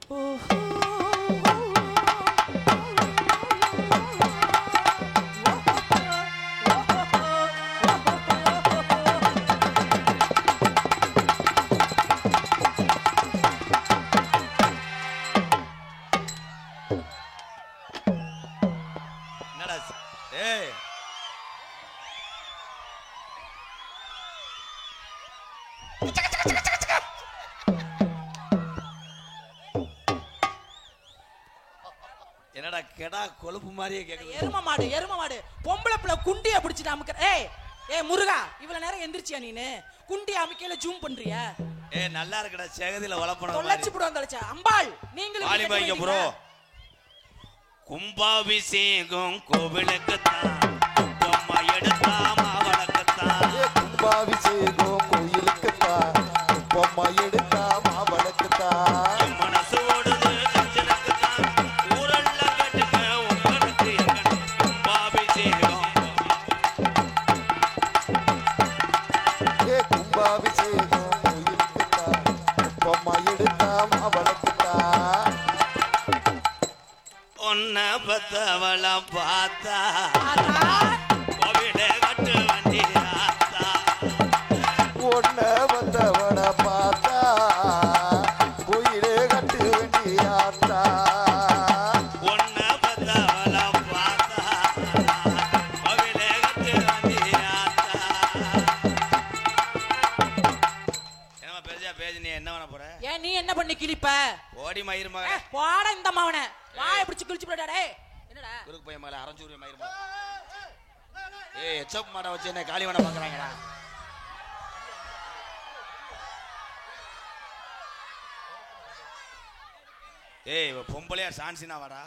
என்னடா கெடா கொழுப்பு மாதிரியே கேக்குது. எரும மாடு பொம்பளை பிள்ளை குண்டிய பிடிச்சிட்டு அமுக்க. ஏய் முருகா, இவ்வளவு நேரம் எந்திரிச்சியா நீனு? குண்டிய அமுக்கையில ஜூம் பண்றியா? நல்லா இருக்கடா, சேகதில வளப்பன தொலைச்சு புடுவான் தொலைச்சா. அம்பாள் நீங்களும் வாலிபாங்க ப்ரோ. கும்பாபிஷேகம் கோவிலுக்கு தான், பொம்மை எடுத்தா மாவளக்கு தான். கும்பாபிஷேகம் கோயிலுக்கு தான், பொம்மை எடுத்தா மாவளக்கு தான். மனசு ஓடுது கஞ்சனுக்கு தான், ஊரல்ல கட்டுங்க உங்களுக்கு எங்க கும்பாபிஷேகம். கும்பாபிஷேகம் கோயிலுக்கு தான், பொம்மை எடுத்தா மாவளக்கு தான். ஒன்ன பத்தவள பார்த்தா கோவில கட்டு வண்டி ஆத்தா. ஒன்ன பத்தவள பார்த்தா கோயிலே கட்டு வண்டி ஆத்தா. ஒன்ன பத்தவள பார்த்தா கோவில கட்டு வண்டி ஆத்தா. என்னமா பெருசா பேசி நீ என்ன பண்ண போற? ஏன் நீ என்ன பண்ணி கிளிப்ப? ஓடி மயிருமா போட இந்த மவனை வாயை பிடிச்சு கிழிச்சு போடா. டேய் என்னடா குறுக்கு பையன் மேல அரஞ்சூரிய மயிருமா? எச்சப் மாட வச்சு என்ன காலிவன பாக்குறாங்கடா. இவ பொம்பளையா சான்சினா வாடா.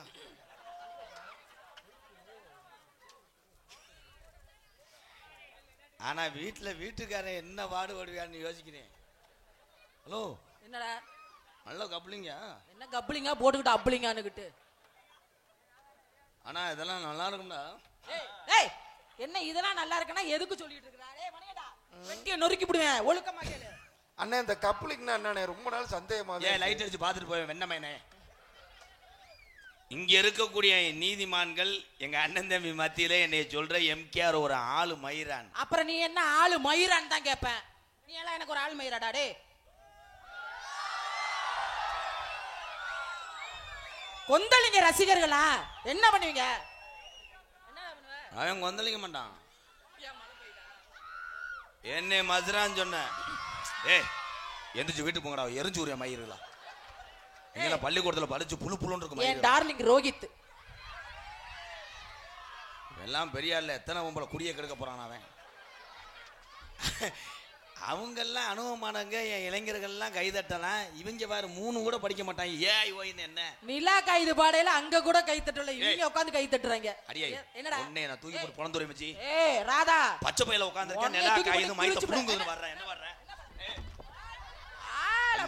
ஆனா வீட்டுக்காரன் என்ன பாடுபடுவான்னு யோசிக்கிறேன். ஹலோ என்னடா நல்ல கப்ளிங்க. என்ன கப்ளிங்கா போட்டுக்கிட்டு அப்ளிங்கானுக்கிட்டு. ஆனா இதெல்லாம் நல்லா இருக்கும்டா. ஏய் என்ன இதெல்லாம் நல்லா இருக்குன்னா எதுக்கு சொல்லிட்டு இருக்கடா? டேய் மணியடா வெட்டிய நொறுக்கி விடுவேன். ஒழுக்கமா கேளு. அண்ணே இந்த கப்ளிங்னா என்னண்ணே? ரொம்ப நாள் சந்தேகமா. லைட் அடிச்சு பாத்துட்டு போய் வெண்ணமேனே. இங்க இருக்கக்கூடிய நீதிமான்கள் எங்க அண்ணன் தம்பி மத்தியில என்னை சொல்ற எம்கேஆர் ஒரு ஆளு மயிரான். அப்புறம் நீ என்ன ஆளு மயிரான் தான் கேட்பேன். நீ எல்லாம் எனக்கு ஒரு ஆள் மயிராடா? டே கொந்தளிங்க ரசிகர்களா என்ன பண்ணுவீங்க? அவன் கொந்தளிக்க மாட்டான். என்னை மதுரான்னு சொன்ன. எந்திரிச்சு வீட்டுக்கு போங்கடா, எரிஞ்சு ஊரிய மயிருங்களா. நீங்க பள்ளிக்கூடத்துல படிச்சு புழு புழுன்னு இருக்கும். என் டார்லிங் ரோஹித் எல்லாம் பெரிய இல்ல. எத்தனை உங்களை குடிய கெடுக்க போறான் அவன். அவங்க எல்லாம் அனுபவமானவங்க. என் இளைஞர்கள் எல்லாம் கைதட்டலாம். இவங்க வேற 3 கூட படிக்க மாட்டாங்க. என்ன நிலா கைது பாடையில அங்க கூட கை தட்டல, இவங்க உட்கார்ந்து கை தட்டுறாங்க. என்னடா உன்னை நான் தூக்கி போட்டு பொணந்துரை மச்சி. ராதா பச்சை பையில உட்கார்ந்திருக்கேன். நிலா கைது மைத்த புடுங்குதுன்னு வர்றேன். என்ன வர்றேன்?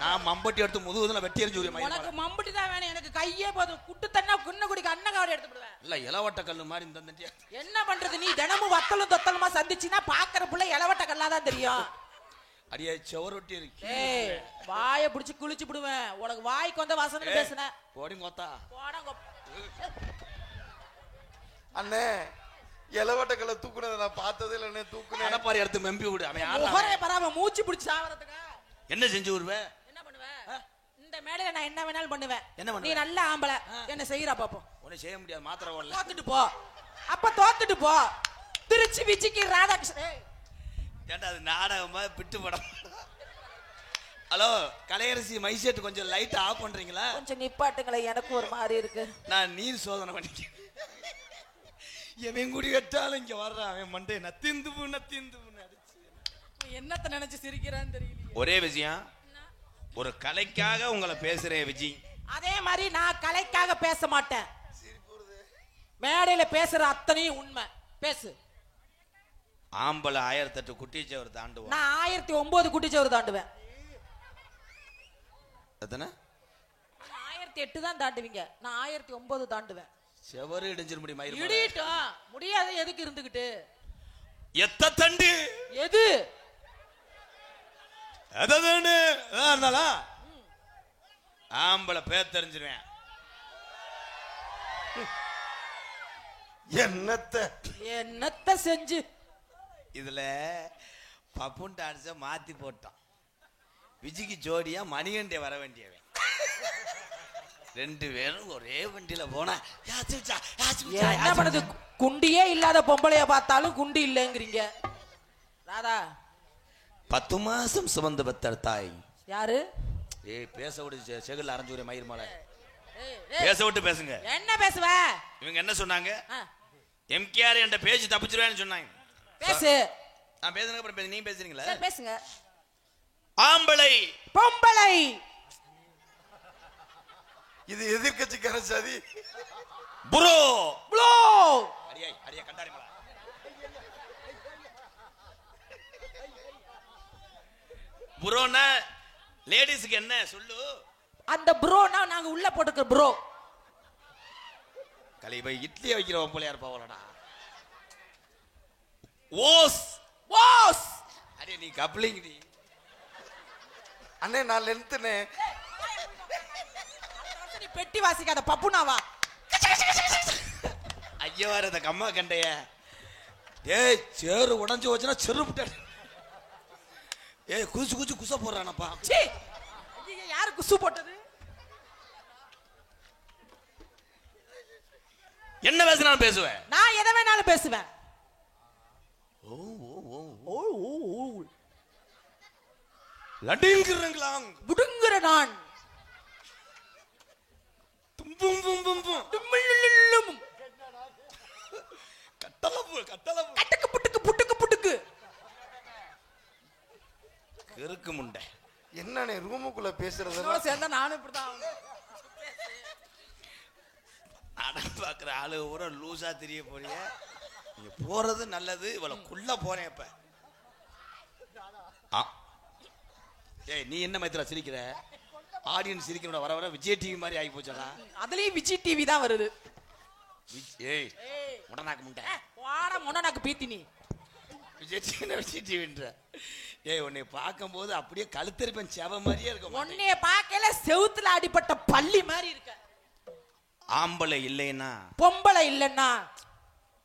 நான் மம்பட்டி எடுத்து முதுகுதுல வெட்டி எறிஞ்சு ஊரிய மயிர். உனக்கு மம்பட்டி தான் வேணும், எனக்கு கையே போதும். குட்டு தண்ணா குன்ன குடிக்க அன்னகாவடி எடுத்து விடுவேன். இல்ல இளவட்ட கல்லு மாதிரி இந்த தண்டியா. என்ன பண்றது? நீ தினமும் வத்தலும் தொத்தலுமா சந்திச்சினா பாக்குற புள்ள இளவட்ட கல்லா தான் தெரியும். அடியே செவரொட்டி இருக்கு. வாயை பிடிச்சு குளிச்சு விடுவேன். உனக்கு வாய்க்கு வந்த வாசனை பேசுன போடி கோத்தா போடாங்க. அண்ணே இளவட்டக்கல்ல தூக்குனதை நான் பார்த்ததே இல்ல. அண்ணே தூக்குனே அடப்பாரி எடுத்து மெம்பி விடு. அவன் முகரே பராம மூச்சு பிடிச்சு சாவறதுக்கு என்ன செஞ்சு விடுவேன்? என்ன பண்ணுவேன்? இந்த மேடையில நான் என்ன வேணாலும் பண்ணுவேன். என்ன பண்ணு? நீ நல்ல ஆம்பளை என்ன செய்யறா பாப்போம். உன்னை செய்ய முடியாது. மாத்திரை ஓடல. தோத்துட்டு போ. அப்ப தோத்துட்டு போ. திருச்சி விச்சிக்கு ராதாகிருஷ்ணன். ஏண்டா அது நாடகமா பிட்டு படம்? ஹலோ கலையரசி மைசெட் கொஞ்சம் லைட் ஆஃப் பண்றீங்களா? கொஞ்சம் நிப்பாட்டுங்களே, எனக்கு ஒரு மாதிரி இருக்கு. நான் நீர் சோதனை பண்ணிக்கிறேன். எவன் குடி கட்டாலும் இங்க வர்றான். அவன் மண்டே நத்திந்து என்னத்த நினைச்சு சிரிக்கிறான்னு தெரியல. ஒரே விஷயம், ஒரு கலைக்காக உங்களை பேசுறேன் விஜய். அதே மாதிரி நான் கலைக்காக பேச மாட்டேன். மேடையில பேசுற அத்தனையும் உண்மை. பேசு. ஆம்பளை 1008 குட்டிச்சவர் தாண்டுவோம். நான் 1009 குட்டிச்சவர் தாண்டுவேன். எத்தனை? 1008 தான் தாண்டுவீங்க. நான் 1009 தாண்டுவேன். செவரு இடிஞ்சிர முடியும். மயிர் இடிட்டோம் முடியாது. எதுக்கு இருந்துகிட்டு? எத்த தண்டு எது இருந்தாலும் ஆம்பளை பேர் தெரிஞ்சிருவேன். என்னத்த செஞ்சு இதுல பப்புன் டான்ஸ மாத்தி போட்டான். விஜிக்கு ஜோடியா மணிகண்டே வர வேண்டியவன். 2 பேரும் ஒரே வண்டியில போனா என்ன பண்ணுது? குண்டியே இல்லாத பொம்பளைய பார்த்தாலும் குண்டி இல்லைங்கிறீங்க. ராதா 10 மாசம் சுமந்து பெத்த தாய் யாரு? ஏய் பேச விட்டு செகுல அரைஞ்சூரிய மயிர் மாலை பேச விட்டு பேசுங்க. என்ன பேசுவ? இவங்க என்ன சொன்னாங்க? எம்கேஆர் என்ற பேஜ் தப்பிச்சிருவேன்னு சொன்னாங்க. பேசு. நான் பேசுனதுக்கு அப்புறம் பேசு. நீங்க பேசுறீங்களா? பேசுங்க. ஆம்பளை பொம்பளை இது எதிர்க்கட்சிக்கார சதி. ப்ரோ ப்ளோ அரியா அரியா கண்டாரி மலா. ப்ரோனா லேடிஸ்க்கு என்ன சொல்லு? அந்த ப்ரோனா நாங்க உள்ள போட்டுக்கிற ப்ரோ. கலை போய் இட்லி வைக்கிறவன் போல யார் போவலடா. ஓஸ் ஓஸ் அரே நீ கப்ளிங் நீ. அண்ணே நான் லென்த்னே. நீ பெட்டி வாசிக்காத பப்புனாவா? ஐயோ வர அந்த கம்மா கண்டைய. ஏய் சேரு உடைஞ்சு வச்சுனா செருப்புட்ட. ஏய் குசு குசு குச போறானப்பா. சீ யாரு குசு போட்டது? என்ன பேசினாலும் பேசுவேன். நான் எதை வேணாலும் பேசுவேன். ஓ ஓ ஓ ஓ ஓ ஓ லடிங்கறங்களாம் புடுங்கற நான் தும்பும் பும்பும் பும் தும்மில்லும் கட்டலப்பு கட்டலப்பு கட்டுக்கு புட்டுக்கு புட்டுக்கு புட்டுக்கு கிறுக்கு முண்டை. என்னண்ணே ரூமுக்குள்ள பேசுறது? சேர்ந்தா நானும் இப்படிதான். அடம் பாக்குற ஆளு பூரா லூசா தெரிய போறிய. நீ போறது நல்லது. இவளுக்குள்ள போறேன் இப்ப. ஏய் நீ என்ன மைத்திரா சிரிக்கிற? ஆடியன்ஸ் சிரிக்கிற வர வர விஜய் டிவி மாதிரி ஆகி போச்சடா. அதுலயும் விஜய் டிவி தான் வருது. ஏய் முடனாக்கு முண்டை வாடா முடனாக்கு பீத்தி நீ. விஜய் டிவின்ற. ஏய் உன்னை பார்க்கும்போது அப்படியே கழுத்தரிப்பன் செவ மாதிரியே இருக்க. உன்னைய பார்க்கல செவுத்துல அடிப்பட்ட பள்ளி மாதிரி இருக்க. ஆம்பளை இல்லைன்னா பொம்பளை இல்லன்னா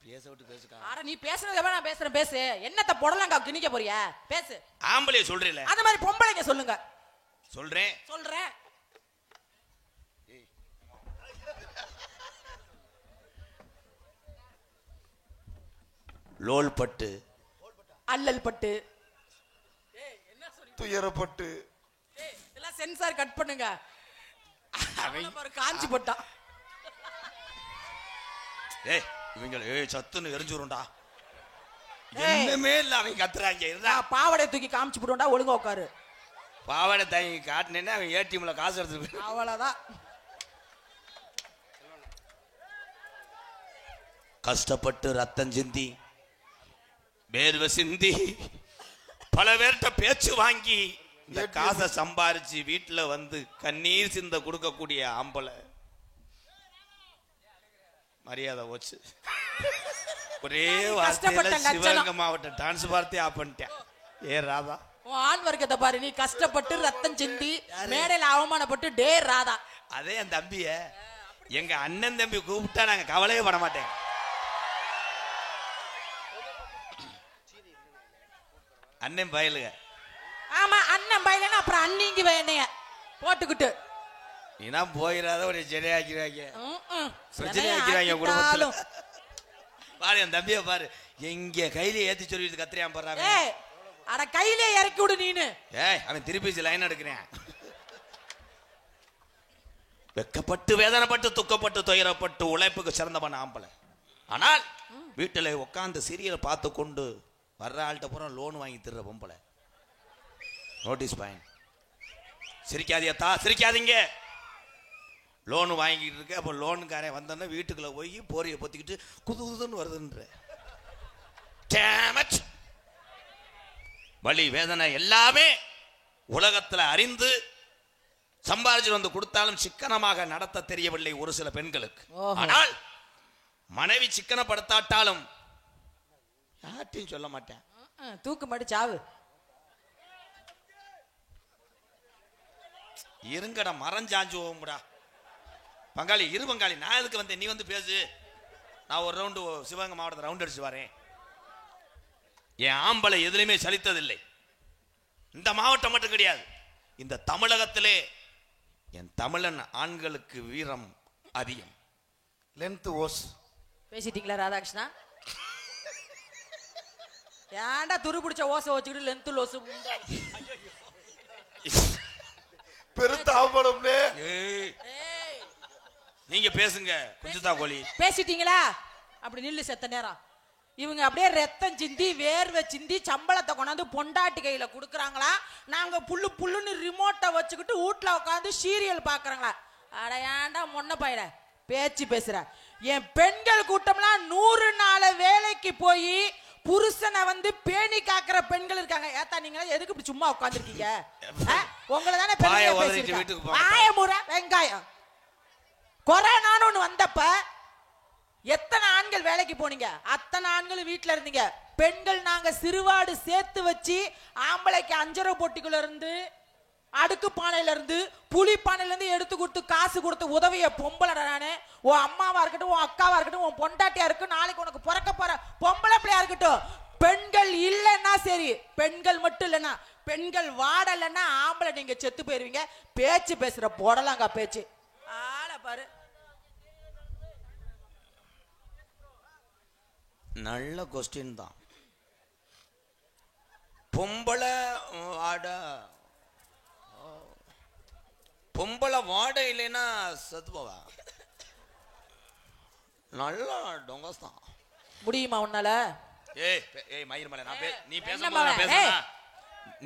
பேச விட்டு பேசுக்கா. அட நீ பேசுறத நான் பேசுறேன் பேசு. என்னத்த புடலங்கா திணிக்க போறியா? பேசு. ஆம்பளைய சொல்றீல அது மாதிரி பொம்பளைங்க சொல்லுங்க. சொல்றேன் சொல்றேன். லோல் பட்டு அல்லல் பட்டு துயரப்பட்டு எல்லாம் சென்சார் கட் பண்ணுங்க. ஒரு காஞ்சி போட்டா. ஏய் இவங்க ஏய் சத்துன்னு எரிஞ்சுருண்டா. என்னமே இல்ல அவங்க கத்துறாங்க. நான் பாவடை தூக்கி காமிச்சு போடுவோம்டா. ஒழுங்கா உட்காரு. பாவாடை தாங்கி காட்டினேன்னா அவன் ஏடிஎம்ல காசு எடுத்து அவ்வளவுதான். கஷ்டப்பட்டு ரத்தம் சிந்தி வேர்வை சிந்தி பல பேர்கிட்ட பேச்சு வாங்கி இந்த காசை சம்பாரிச்சு வீட்டுல வந்து கண்ணீர் சிந்த கொடுக்கக்கூடிய ஆம்பளை மரியாதை போச்சு. ஒரே வார்த்தையில சிவகங்கை மாவட்ட டான்ஸ் வார்த்தையை ஆஃப் பண்ணிட்டேன். ஏ ராதா ஆண் வர்க்கத்தை பாரு. நீ கஷ்டப்பட்டு ரத்தம் சிந்தி மேடையில அவமானப்பட்டு டே ராதா. அதே என் தம்பிய எங்க அண்ணன் தம்பி கூப்பிட்டா நாங்க கவலையே பட மாட்டேன். அண்ணன் பயலுக. ஆமா அண்ணன் பையனா அப்புறம் அண்ணிங்க வேணைய போட்டுக்கிட்டு நீனா போயிடாத ஒரு ஜெனையாக்கிறாங்க. பிரச்சனை ஆக்கிறாங்க ஆக்கிட்டாலும். குடும்பத்துல. பாரு என் தம்பிய பாரு எங்க கையில ஏத்தி சொல்லிட்டு கத்திரியான் பாரு. ஏய் அட கையிலே இறக்கி விடு நீனு. ஏய் அவன் திருப்பி லைன் எடுக்கிறேன். வெக்கப்பட்டு வேதனைப்பட்டு துக்கப்பட்டு துயரப்பட்டு உழைப்புக்கு சிறந்தவன் ஆம்பளை. ஆனால் வீட்டுல உட்காந்து சீரியலை பார்த்து கொண்டு வர்ற ஆள்கிட்ட பூரா லோன் வாங்கி தர்ற பொம்பளை. Notice point. சிரிக்காதியத்தா சிரிக்காதீங்க. லோன் வாங்கிட்டு இருக்க. அப்போ லோனுக்காரன் வந்தோன்னா வீட்டுக்குள்ள போய் போரியை பொத்திக்கிட்டு குது குதுன்னு வருதுன்ற வலி வேதனை எல்லாமே உலகத்துல அறிந்து சம்பாதிச்சு வந்து கொடுத்தாலும் சிக்கனமாக நடத்த தெரியவில்லை ஒரு சில பெண்களுக்கு. ஆனால் மனைவி சிக்கனப்படுத்தாட்டாலும் யார்ட்டையும் சொல்ல மாட்டேன். தூக்கு மாட்டி சாவு. இருங்கடா மரஞ்சாஞ்சு போகும்டா. பங்காளி இரு பங்காளி, நான் எதுக்கு வந்தேன், நீ வந்து பேசு. நான் ஒரு ரவுண்டு சிவகங்கை மாவட்டத்தை ரவுண்ட் அடிச்சு வரேன். என் ஆம்பளை எதுலையுமே சலித்ததில்லை. இந்த மாவட்டம் மட்டும் கிடையாது, இந்த தமிழகத்திலே என் தமிழன் ஆண்களுக்கு வீரம் அதிகம். லென்த் ஓஸ் பேசிட்டீங்களா ராதாகிருஷ்ணா? ஏன்டா துரு பிடிச்ச ஓசை வச்சுக்கிட்டு லென்த்து லோசு பெருத்தாம்பளம்னே. நீங்க பேசுங்க குஞ்சுதா கோழி. பேசிட்டீங்களா? அப்படி நில்லு செத்த நேரம். இவங்க அப்படியே ரத்தம் சிந்தி வேர்வை சிந்தி சம்பளத்தை கொண்டாந்து பொண்டாட்டி கையில குடுக்கறாங்களா, நாங்க புல்லு புல்லுன்னு ரிமோட்டை வச்சுக்கிட்டு வீட்டுல உட்காந்து சீரியல் பாக்குறாங்களா? அட ஏன்டா முன்ன பையல பேச்சு பேசுற? என் பெண்கள் கூட்டம்லாம் 100 நாள் வேலைக்கு போய் புருஷனை வந்து பேணி காக்குற பெண்கள் இருக்காங்க. ஏத்தா நீங்க எதுக்கு இப்படி சும்மா உட்காந்துருக்கீங்க? உங்களை தானே வெங்காயம் கொரோனான்னு ஒண்ணு வந்தப்ப எத்தனை ஆண்கள் வேலைக்கு போனீங்க? அத்தனை ஆண்கள் வீட்டுல இருந்தீங்க. பெண்கள் நாங்க சிறுவாடு சேர்த்து வச்சு ஆம்பளைக்கு அஞ்சரை பொட்டிக்குள்ள இருந்து அடுக்கு பானையில இருந்து புளி பானையில இருந்து எடுத்து கொடுத்து காசு கொடுத்து உதவிய பொம்பளை நானு. உன் அம்மாவா இருக்கட்டும், உன் அக்காவா இருக்கட்டும், உன் பொண்டாட்டியா இருக்கட்டும், நாளைக்கு உனக்கு பிறக்க போற பொம்பளை பிள்ளையா இருக்கட்டும், பெண்கள் இல்லைன்னா சரி, பெண்கள் மட்டும் இல்லைன்னா, பெண்கள் வாடலைன்னா ஆம்பளை நீங்க செத்து போயிருவீங்க. பேச்சு பேசுற போடலாங்க பேச்சு. ஆள பாரு. நல்ல கொஸ்டின் தான். பொம்பளை வாடை இல்லைன்னா சத்துவா நல்லா டொங்கஸ் தான். முடியுமா உன்னால? ஏய் மயிர்மலை, நீ பேசும்போது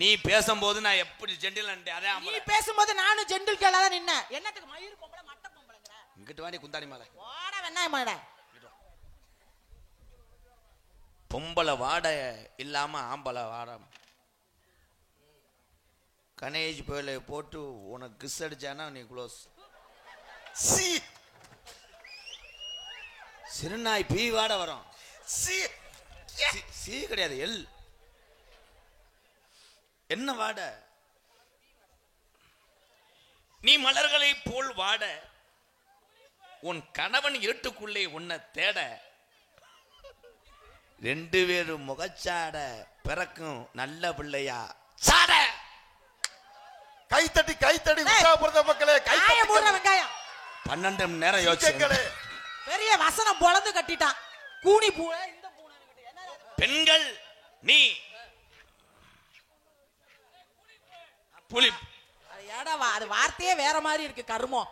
நீ பேசும்போது நான் எப்படி ஜெண்டில் அதே நீ பேசும்போது நானும் ஜெண்டில் கேளாத நின்ன. என்னத்துக்கு மயிர் பொம்பளை மட்ட பொம்பளைங்கற? இங்கிட்டு வாடி குந்தாணி மலை. வாட வெண்ணாய் மலை. பொம்பளை வாடை இல்லாம ஆம்பளை வாடை கணேஜ் போயில போட்டு உனக்கு கிஸ் அடிச்சானா நீ க்ளோஸ். சிறுநாய் பீ வாட வரும். சி கிடையாது, எல். என்ன வாட? நீ மலர்களை போல் வாட, உன் கணவன் இருட்டுக்குள்ளே உன்னை தேட, 2 பேரும் முகச்சாட பிறக்கும் நல்ல பிள்ளையா சாட. கைத்தட்டி கைத்தட்டி உற்சாகப்படுத்த மக்களே. வெங்காயம் 12 மணி நேரம் யோசிச்சு பெரிய வசனம் பொளந்து கட்டிட்டான். கூனி பூவை இந்த பூனை. பெண்கள் நீ புலி. அது வார்த்தையே வேற மாதிரி இருக்கு கருமம்.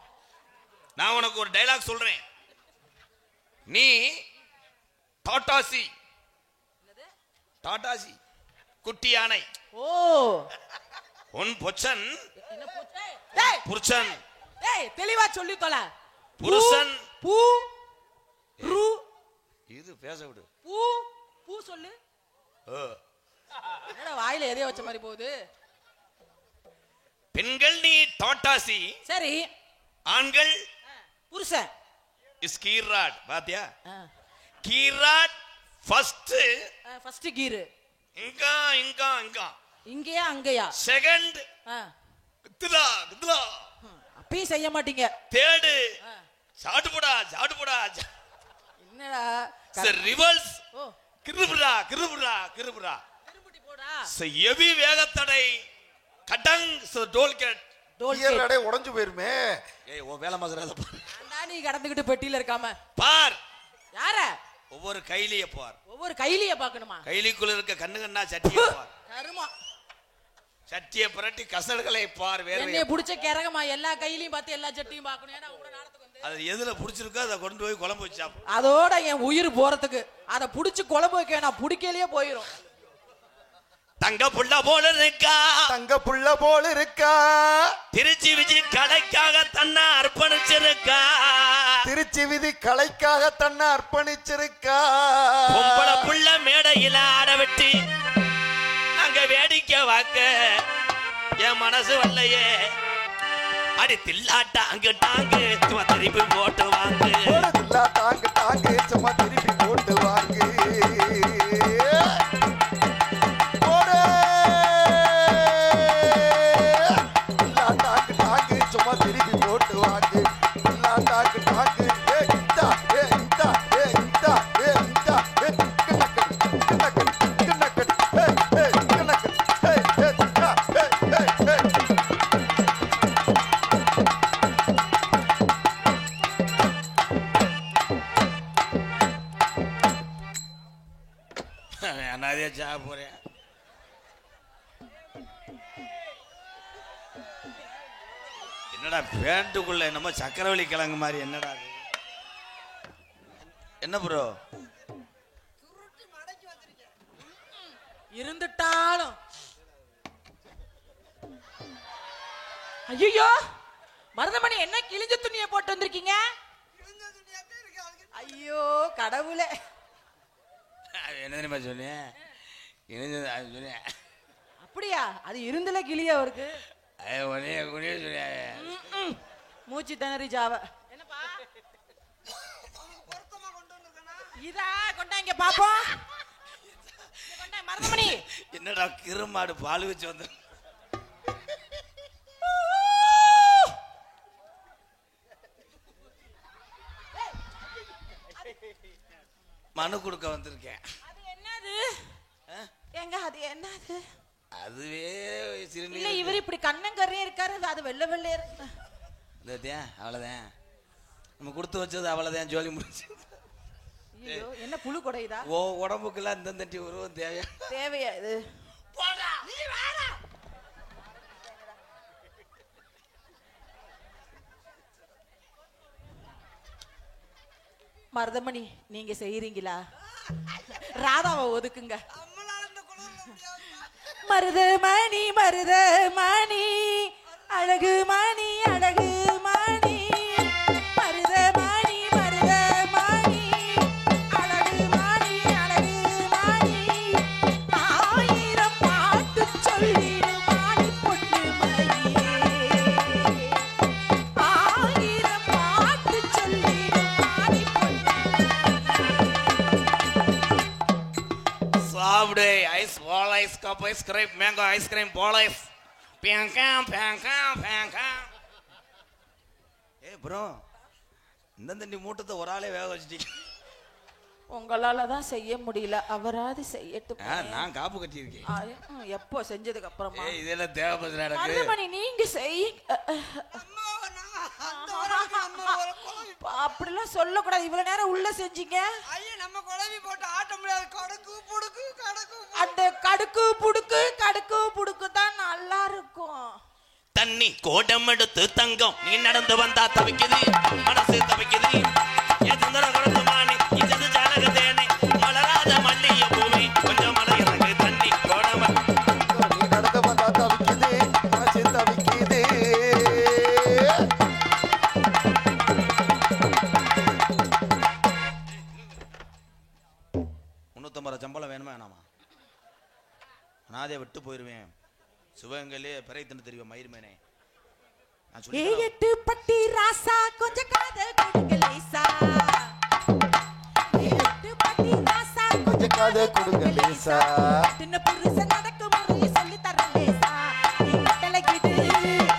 நான் உனக்கு ஒரு டைலாக் சொல்றேன். நீ டாடாசி குட்டி யானை. ஓ உன் பொச்சன் புருஷன். தெளிவா சொல்லி தொல. புருஷன் பூ ரு இது பேச விடு. பூ பூ சொல்லு. என்னடா வாயில எதையோ வச்ச மாதிரி போகுது. பெண்கள் நீ டாட்டாசி, சரி. ஆண்கள் புருஷன் ஸ்கீராட். பாத்தியா? கீராட் ஃபர்ஸ்ட் கீர். இங்கா இங்கா இங்கா இங்கயா அங்கயா? செகண்ட் குத்லா குத்லா. அப்பயும் செய்ய மாட்டீங்க. தேர்டு சாடுபடா சாடுபடா. என்னடா ரிவர்ஸ் கிருபுரா கிருபுரா கிருபுரா. திரும்பி போடா. எவி வேகத்தடை கடங் டோல்கேட். டோல்கேட் உடைஞ்சு போயிருமே. ஏய் ஓ வேலை மாசறத பாரு. நீ கடந்துக்கிட்டு பெட்டியில இருக்காம பார். யார? ஒவ்வொரு கைலிய பார். ஒவ்வொரு கைலிய பார்க்கணுமா? கைலிக்குள்ள இருக்க கண்ணா சட்டியை பார். கருமா சட்டியை புரட்டி கசடுகளை பார். வேற என்னைய புடிச்ச கரகமா எல்லா கையிலயும் பார்த்து எல்லா சட்டியும் பார்க்கணும். ஏன்னா உங்க நாடத்துக்கு வந்து அது எதுல புடிச்சிருக்கோ அதை கொண்டு போய் குழம்பு வச்சா அதோட என் உயிர் போறதுக்கு அதை புடிச்சு குழம்பு வைக்க நான் புடிக்கலையே போயிரும். தங்க புள்ள போல இருக்கா, தங்க புள்ள போல இருக்கா, திருச்சி விதி கலைக்காக தன்னை அர்ப்பணிச்சிருக்கா, திருச்சி விதி கலைக்காக தன்னை அர்ப்பணிச்சிருக்கா. பொம்பளை புள்ள மேடையில ஆட விட்டு நாங்க வேடிக்கை வாக்க என் மனசு வரலையே. அடி தில்லாட்டா அங்கு டாங்கு சும்மா திருப்பி போட்டு வாங்கு. தில்லாட்டாங்க டாங்கு சும்மா திருப்பி போட்டு வாங்கு. தில்லாட்டாங்க டாங்கு என்னடா பேண்ட்டுக்குள்ள என்னமோ சக்கரவள்ளி கிழங்கு மாதிரி என்னடா அது? என்ன ப்ரோ இருந்துட்டாலும் ஐயோ மருதமணி என்ன கிழிஞ்ச துணியை போட்டு வந்திருக்கீங்க? ஐயோ கடவுளே, என்ன தெரியுமா சொன்னேன்? சொன்னேன் அப்படியா? அது இருந்துல கிளியா இருக்கு. மூச்சு திணறி ஜாவ. என்னப்பா இதா கொண்டாங்க பாப்போம். மருதமணி என்னடா கிருமாடு பால் வச்சு வந்து மனு கொடுக்க வந்திருக்கேன். அது என்னது? எங்க அது என்னது? அதுவே இல்ல இவர் இப்படி கண்ணங்கரையே இருக்காரு, அது வெள்ளை வெள்ளை இருக்கு. அவ்வளவுதான் நம்ம கொடுத்து வச்சது, அவ்வளவுதான் ஜோலி முடிச்சு. ஐயோ என்ன புழு கொடையுதா? ஓ உடம்புக்குலாம் இந்த தண்டி உருவம் தேவையா? தேவையா இது? மருதமணி நீங்க செய்யறீங்களா? ராதாவை ஒதுக்குங்க. மருதமணி மருதமணி அழகு மணி அழகு மணி மருதமணி மருதமணி அழகு மணி அழகு மணி ஆயிரம் பாட்டு சொல்லிடும் மாடி பொண்ணு மணியே ஆயிரம் பாட்டு சொல்லிடும் மாடி பொண்ணு. சாப்பிடு ஐஸ் பால் ice cup ice cream mango ice cream பால் ஐஸ் பேங்காம் பேங்காம் பேங்காம். ப்ரோ இந்த தண்டி மூட்டத்தை ஒரு ஆளே வேக வச்சுட்டீங்க. உங்களால தான் செய்ய முடியல, அவராது செய்யட்டும். நான் காப்பு கட்டியிருக்கேன். எப்போ செஞ்சதுக்கு அப்புறமா? இதெல்லாம் தேவைப்படுது எனக்கு. மருதமணி நீங்க செய்ய அப்படிலாம் சொல்லக்கூடாது. இவ்வளவு நேரம் உள்ள செஞ்சீங்க. நம்ம குழம்பி போட்டு ஆட்ட முடியாது. கடுக்கு புடுக்கு கடுக்கு அந்த கடுக்கு புடுக்கு கடுக்கு புடுக்கு தான் நல்லா இருக்கும். தண்ணி கோடம் எடுத்து தங்கம் நீ நடந்து வந்தா தவிக்குது மனசு தவிக்குது. என் சுந்தர குளத்து மானி இச்சது ஜானக தேனே மலராத மல்லிய பூமி கொஞ்சம் மலையிறங்கு தண்ணி கோடம் நீ நடந்து வந்தா தவிக்குது மனசு தவிக்குது. 350 சம்பளம் வேணுமா வேணாமா? அனாதையை விட்டு போயிருவேன். சிவகங்கையிலே பிறை தின்னு தெரியும் மயிர்மேனே. நான் சொல்லி எட்டு பட்டி ராசா கொஞ்சம் காதல் கொடுங்க லேசா. எட்டு பட்டி ராசா கொஞ்சம் காதல் கொடுங்க லேசா. சின்ன புருஷன் நடக்க முறையை சொல்லி தர லேசா. நீ கட்டளைக்கிடு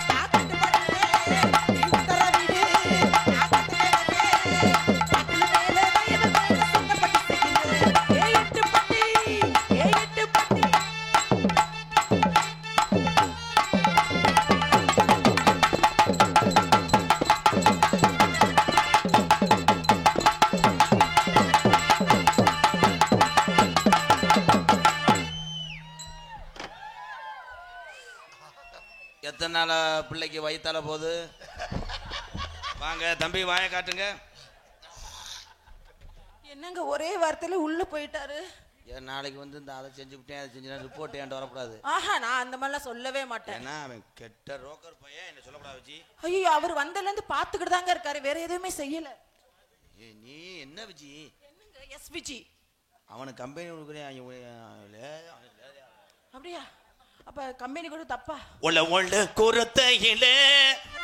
நான் கட்டு பண்ணுறேன். நீ உத்தர விடு நான் கட்டுறேன். கட்டில் மேலே வயது மேலே சொந்தப்பட்டு செய்கிறேன். எட்டு பட்டி எட்டு பட்டி. எத்தனை நாளா பிள்ளைக்கு வயித்தால போகுது? வாங்க தம்பி வாய காட்டுங்க. என்னங்க ஒரே வார்த்தையில உள்ள போயிட்டாரு? ஏன் நாளைக்கு வந்து இந்த அதை செஞ்சு விட்டேன் அதை செஞ்சு ரிப்போர்ட் ஏன்ட்டு வரக்கூடாது. ஆஹா நான் அந்த மாதிரிலாம் சொல்லவே மாட்டேன். ஏன்னா அவன் கெட்ட ரோக்கர் பையன், என்ன சொல்லக்கூடாது வச்சு. ஐயோ அவர் வந்ததுல இருந்து பாத்துக்கிட்டு தாங்க இருக்காரு, வேற எதுவுமே செய்யல. நீ என்ன வச்சு என்னங்க எஸ்பிஜி அவனுக்கு கம்பெனி கொடுக்குறேன். அப்படியா? அப்ப கம்பெனி கூட தப்பா? ஒள்ள ஒள்ள குரத்தையில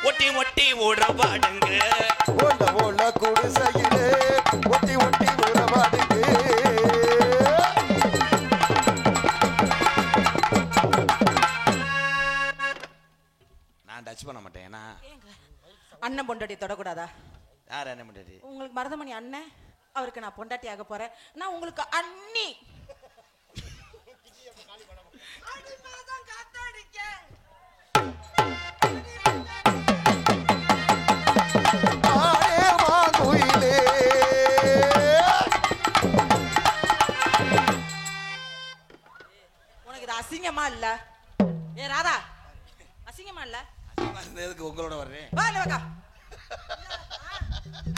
ஒட்டி ஒட்டி உறவாடுங்க. ஓல ஓல குடிசையிலே ஒட்டி ஒட்டி உறவாடுங்க. நான் டச் பண்ண மாட்டேன். ஏன்னா அண்ணன் பொண்டாட்டி தொடக்கூடாதா? யார் என்ன பண்ணிட்டு? உங்களுக்கு மருதமணி அண்ணன், அவருக்கு நான் பொண்டாட்டி ஆக போறேன். நான் உங்களுக்கு அண்ணி. ஆரே மாங்குயிலே உனக்கு இது அசிங்கமா இல்ல? ஏ ராதா, அசிங்கமா இல்ல? எதுக்கு உங்களோட வர்றேன்? வா இல்ல வாக்கா.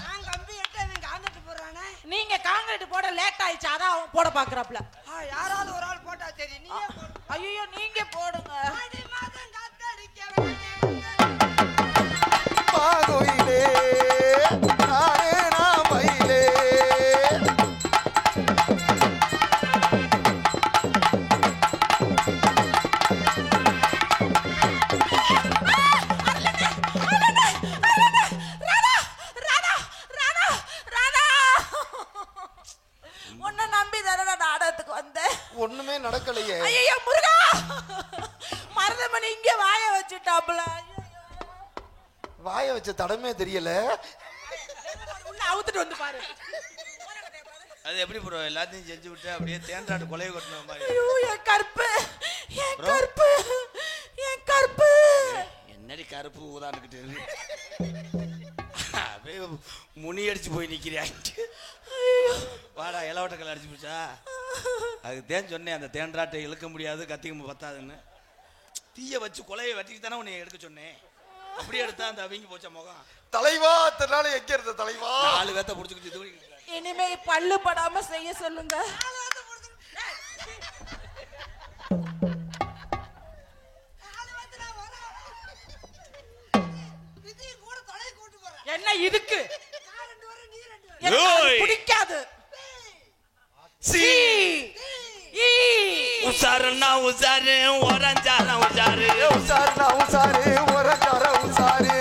நான் கம்பி எட்ட இவன் காந்துட்டு போறானே. நீங்க காங்கிரீட் போட லேட் ஆயிடுச்சு, அதான் அவன் போட பாக்குறாப்ல. யாராவது ஒரு ஆள் போட்டா சரி, நீயே போடு. ஐயோ நீங்க போடுங்க. ஆடி மாதம் காத்தடிக்க பாகோயிலே நானே நான் மயிலே. உன்னை நம்பி தானே நான் நாடகத்துக்கு வந்தேன். ஒண்ணுமே நடக்கலையே. ஐயோ முருகா, மருதமணி இங்க வாய வச்சுட்டாப்ல. வாய வச்ச தடமே தெரியல. உள்ள அவுத்துட்டு வந்து பாரு. அது எப்படி ப்ரோ எல்லாத்தையும் செஞ்சு விட்டு அப்படியே தேன்றாடு கொலையை கொட்டின மாதிரி? ஐயோ என் கற்பு, என் கற்பு, என் கற்பு. என்னடி கருப்பு ஊதாண்டுக்கிட்டு அப்படியே முனி அடிச்சு போய் நிக்கிறியா? வாடா இலவட்டக்கல் அடிச்சு போச்சா? அதுக்கு தேன் சொன்னேன், அந்த தேன்றாட்டை இழுக்க முடியாது, கத்திக்க பத்தாதுன்னு. தீய வச்சு கொலையை வெட்டிட்டு தானே உன்னை எடுக்க சொன்னேன். அப்படியே எடுத்தா அந்த அவங்க போச்ச முகம். தலைவா தன்னால எங்க இருந்த தலைவா? 4 பேத்த புடிச்சுக்கிட்டு இனிமே பல்லு படாம செய்ய சொல்லுங்க. என்ன இதுக்கு? பிடிக்காது. உசாருன்னா உசாரு, ஓரஞ்சாரா உசாரு, உசாருனா உசாரு, ஒரஞ்சார உசாரு.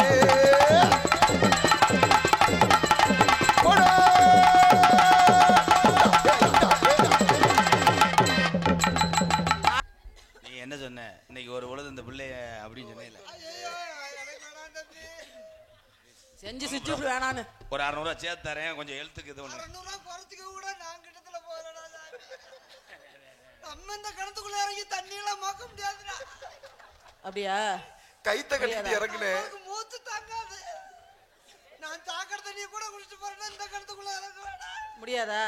நீ என்ன சொன்ன இன்னைக்கு ஒரு உலக இந்த பிள்ளைய அப்படின்னு சொன்னேன். செஞ்சு சுச்சு வேணான்னு ஒரு 600 ரூபா சேர்த்து தரேன், கொஞ்சம் எழுத்துக்கு இது ஒண்ணு. 600 ரூபாய் குறைச்சிக்க கூட நான் கிட்டத்துல போறடா. நம்ம இந்த கிணத்துக்குள்ள இறங்கி தண்ணி எல்லாம் மாக்க முடியாதுடா. அப்படியா? கைத்த கட்டிட்டு இறங்குனேன். மூச்சு தாங்காது. நான் சாக்கடை தண்ணியை கூட குடிச்சு போறேன்னா இந்த கிணத்துக்குள்ள இறங்க வேணாம். முடியாதா?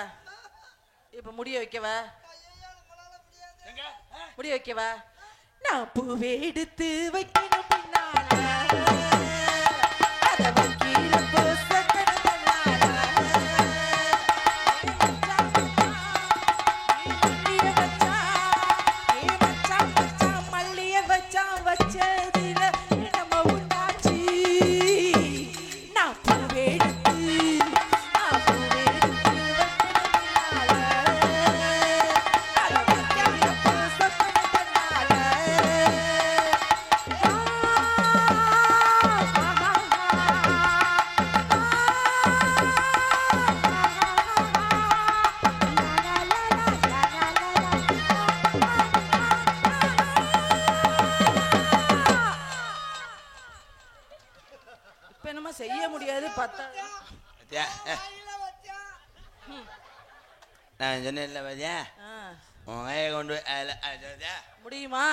இப்ப முடிய வைக்கவா? முடிய வைக்கவா? நான் பூவே எடுத்து வைக்கணும் பின்னால, அத வைக்கிற பூசக்கடை தன்னால. மல்லிய வச்சா வச்சதில நம்ம உண்டாச்சு. நான் பூவே எடுத்து, நான் பூவே எடுத்து வைக்கணும் பின்னால, இப்ப என்னமா செய்ய முடியாது. பத்தா நான் சொன்னேன்ல பாத்தியா, உன் கையை கொண்டு முடியுமா?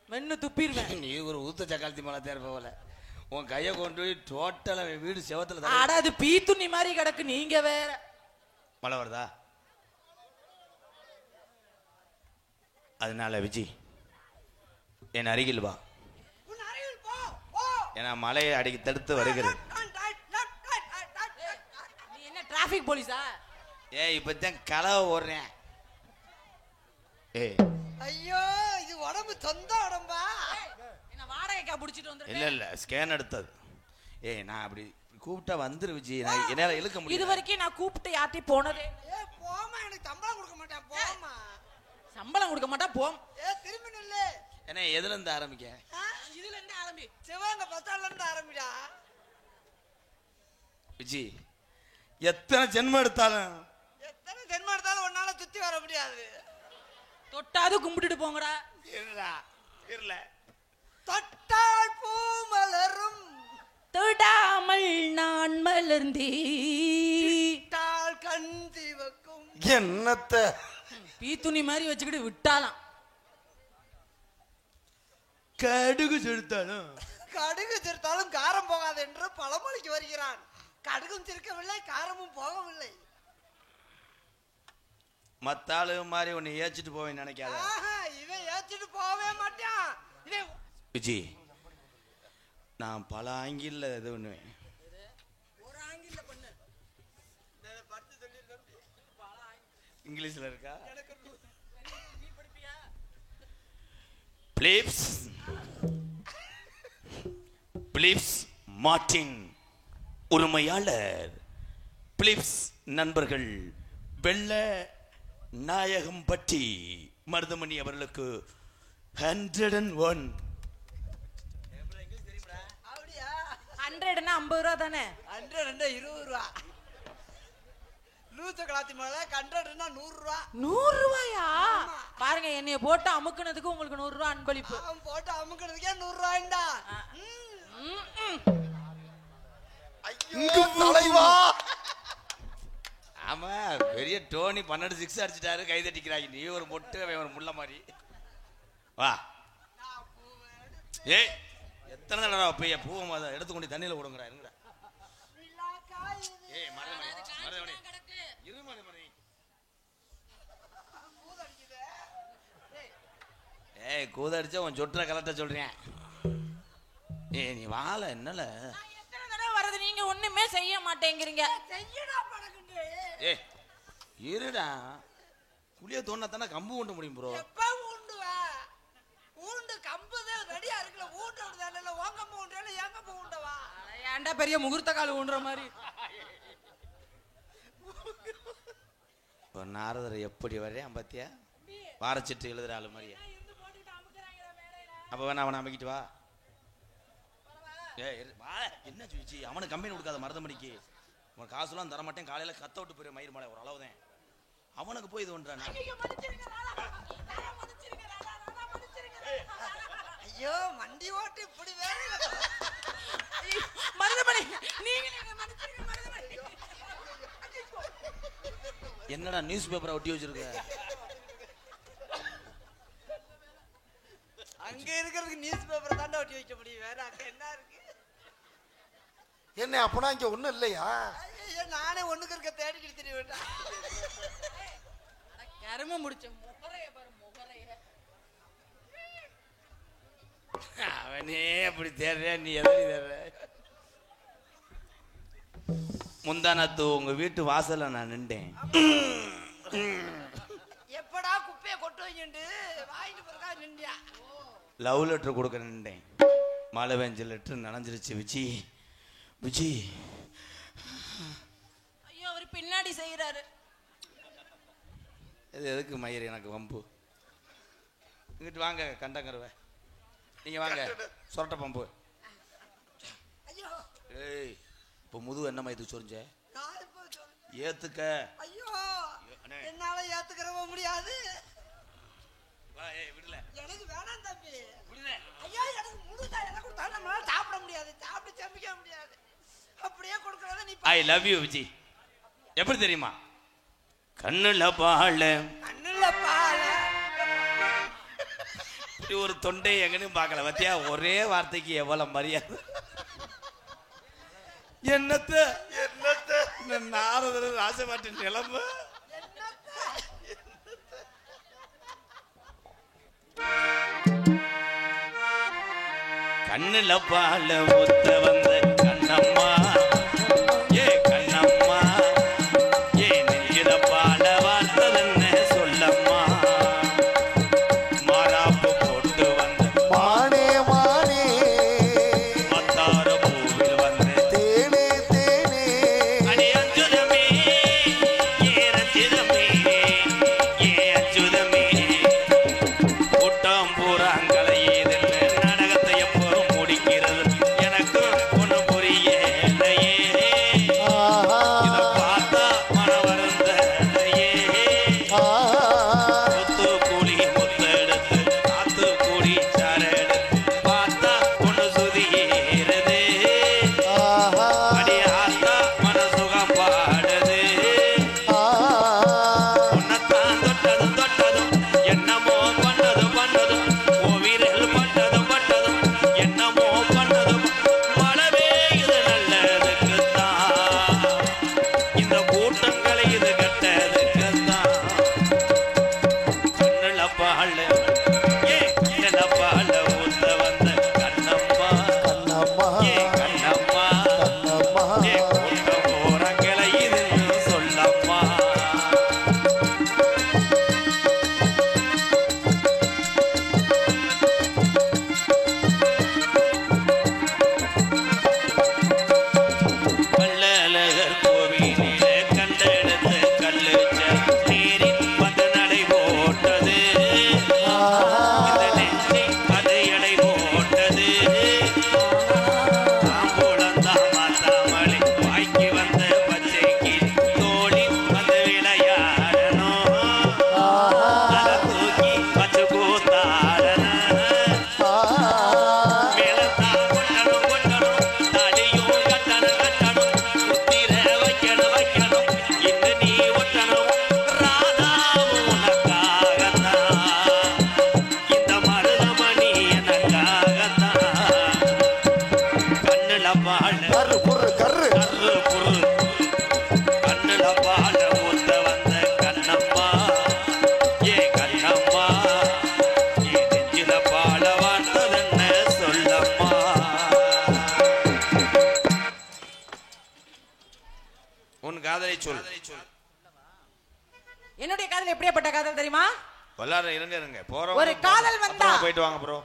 மென்னு துப்பிடுவேன். நீ ஒரு ஊத்த சக்காலத்தி மலை தேர்ப்ப போல உன் கையை கொண்டு போய் டோட்டலா வீடு செவத்துல அட அது பீத்துண்ணி மாதிரி கிடக்கு. நீங்க வேற. மழை வருதா? அதனால விஜி என் அருகில் வா, ஏன்னா மழையை அடிக்க தடுத்து வருகிறது. நீ என்ன டிராபிக் போலீஸா? இப்பதான் கலவை ஓடுறேன். ஐயோ இது உடம்பு சொந்த உடம்பா? என்ன வாடகைக்கா புடிச்சிட்டு வந்து? இல்ல ஸ்கேன் எடுத்தது. நான் அப்படி கூப்பிட்டா வந்துரு விஜி, நான் என்னால இழுக்க முடியும். இது வரைக்கும் நான் கூப்பிட்டு யார்ட்டையும் போனதே. போமா, எனக்கு சம்பளம் கொடுக்க மாட்டேன். போமா. சம்பளம் கொடுக்க மாட்டா போம். திரும்பி நில்லு. ஏன்னா எதுல இருந்து ஆரம்பிக்க? இதுல இருந்து ஆரம்பி. சிவங்க பத்தால இருந்து ஆரம்பிடா. விஜி எத்தனை ஜென்மம் எடுத்தாலும் உன்னால சுத்தி வர முடியாது. தொட்டாது கும்பிட்டுட்டு போங்கடா. தொட்டால் பூ மலரும், தொடாமல் நான் மலர்ந்தேன், கண் சிவக்கும். என்னத்த பீத்துணி மாதிரி வச்சுக்கிட்டு விட்டாலாம். கடுகு செலுத்தாலும் கடுகு சிரித்தாலும் காரம் போகாது என்று பழமொழிக்கு வருகிறான். கடுகும் சிரிக்கவில்லை, காரமும் போகவில்லை. மத்தாளு மாதிரி உன்னை ஏச்சிட்டு போவேன்னு நினைக்காத. இவன் ஏச்சிட்டு போகவே மாட்டான். விஜி நான் பல ஆங்கில இது பண்ணுவேன். ஒரு ஆங்கில பண்ணு. படுத்து சொல்லிருக்கேன். இங்கிலீஷ்ல இருக்கா? எனக்கு நீ படிப்பியா? பிலிப்ஸ் மார்ட்டின் உரிமையாளர், பிலிப்ஸ் நண்பர்கள், வெள்ள நாயகம் பற்றி மருதமணி அவர்களுக்கு 101. அப்படியா? 100ன்னா 50 ரூபா தானே? 100 20 ரூபா. லூச கலாத்தி மேல 100ன்னா 100 ரூபா. 100 ரூபாயா? பாருங்க, என்னைய போட்டு அமுக்குனதுக்கு உங்களுக்கு 100 ரூபா அன்பளிப்பு. அவன் போட்டு அமுக்கிறதுக்கே 100 ரூபாய்டா. ஐயோ தலைவா. ஆமா, பெரிய டோனி 12 6 அடிச்சிட்டாரு, கை தட்டிக்கிறாங்க. நீ ஒரு மொட்டு, அவன் ஒரு முள்ள மாதிரி. வா. ஏய், எத்தனை தடவை பெய்ய பூவை எடுத்துக்கொண்டு தண்ணியில விடுங்கடா. இருங்கடா. ஏய் மருதமணி, மருதமணி இரு மருதமணி. ஏய், கூதடிச்சா உன் சொட்டுற கலட்ட சொல்றேன். ஏய், நீ வாழ என்னல எத்தனை தடவை வரது? நீங்க ஒண்ணுமே செய்ய மாட்டேங்கிறீங்க. செய்யடா பழகுங்க. ஏய் இருடா, புளிய தோணா தானே கம்பு ஊண்ட முடியும் ப்ரோ. எப்ப ஊண்டுவ? ஊண்டு கம்புதே ரெடியா இருக்குல. ஊண்டுறதால இல்ல ஓங்கம்ப ஊண்டல ஏங்கம்ப ஊண்டவா? ஏன்டா பெரிய முகூர்த்த கால் ஊன்ற மாதிரி? இப்போ நாரதர் எப்படி வர்றேன் பத்தியா? வாரச்சிட்டு எழுதுற ஆளு மாதிரியா? அப்ப வேணா அவனை அமைக்கிட்டு வா. என்ன சொல்லிச்சு? அவனுக்கு கம்பெனி கொடுக்காத மருதமணிக்கு. அவன் காசுலாம் தர மாட்டேன், காலையில கத்த விட்டு போயிரு மயிர் மலை ஒரு அளவுதான். அவனுக்கு போய் இது பண்றான். ஐயோ மண்டி ஓட்டு இப்படி வேற. மருதமணி, நீங்க மன்னிச்சிருங்க மருதமணி. என்னடா நியூஸ் பேப்பரை ஒட்டி வச்சிருக்க? அங்க இருக்கிறதுக்கு நியூஸ் பேப்பர் தாண்டா ஒட்டி வைக்க முடியும். வேற அங்க என்ன இருக்கு? என்ன அப்பனா இங்க ஒண்ணும் இல்லையா? ஐயோ நானே ஒண்ணுக்கு இருக்க தேடிக்கிட்டு தெரிய வேண்டாம். கரும முடிச்ச முகரைய பாரு, முகரைய. அவனே அப்படி தேடுற, நீ எதை தேடுற? முந்தானத்து உங்க வீட்டு வாசல்ல நான் நின்றேன். எப்படா குப்பையை கொட்டு வைக்கிட்டு வாங்கிட்டு போறதா நின்றியா? லவ் லெட்டர் கொடுக்க நின்றேன். மழை பெஞ்ச லெட்டர் நனைஞ்சிருச்சு. விஜி விஜி. ஐயோ, அவர் பின்னாடி செய்யறாரு. இது எதுக்கு மயிர் எனக்கு வம்பு? இங்கிட்டு வாங்க கண்டங்கருவ, நீங்க வாங்க சொரட்ட பம்பு. ஐயோ ஏய், இப்போ முதுகு என்ன மயத்துக்கு சொரிஞ்ச? நான் இப்போ சொல்றேன். ஏத்துக்க. ஐயோ அண்ணே. என்னால ஏத்துக்கிறவ முடியாது. வா, ஏய் விடல. எனக்கு வேணாம் தம்பி. விடல. ஐயா எனக்கு முழுதா எனக்கு கொடுத்தா நம்மளால சாப்பிட முடியாது, சாப்பிட்டு செமிக்க முடியாது. அப்படியே கொடுக்கறத நீ ஐ லவ் யூ விஜி. எப்படி தெரியுமா? கண்ணுல பால, கண்ணுல பால. இப்படி ஒரு தொண்டை எங்கன்னு பார்க்கல பத்தியா? ஒரே வார்த்தைக்கு எவ்வளவு மரியாதை. என்னத்த இந்த நாரதர் ராசபாட்டு நிலம்பு. கண்ணுல பால ஒத்த வந்த கண்ணம்மா, ஏ கண்ணம்மா, ஏ நெஞ்சில பால வார்த்ததென்ன சொல்லம்மா. மாறாப்பு போட்டு வந்த மானே மானே மத்தார பூவில் வந்த தேனே தேனே அடி அஞ்சுதமே, ஏ ரஞ்சிதமே, ஏ அஞ்சுதமே. கூட்டம் பூராங்களை ஏதென்ன நாடகத்தை எப்போ முடிக்கிறது? எனக்கு ஒண்ணு சொல். என்னுடைய காதல் எப்படியாப்பட்ட காதல் தெரியுமா? எல்லாரும் இருங்க போறோம். ஒரு காதல் வந்தா போயிட்டு வாங்க ப்ரோ.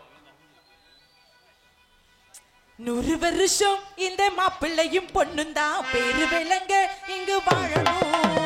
100 வருஷம் இந்த மாப்பிள்ளையும் பொண்ணும் தான் பேரு விளங்க இங்கு வாழணும்.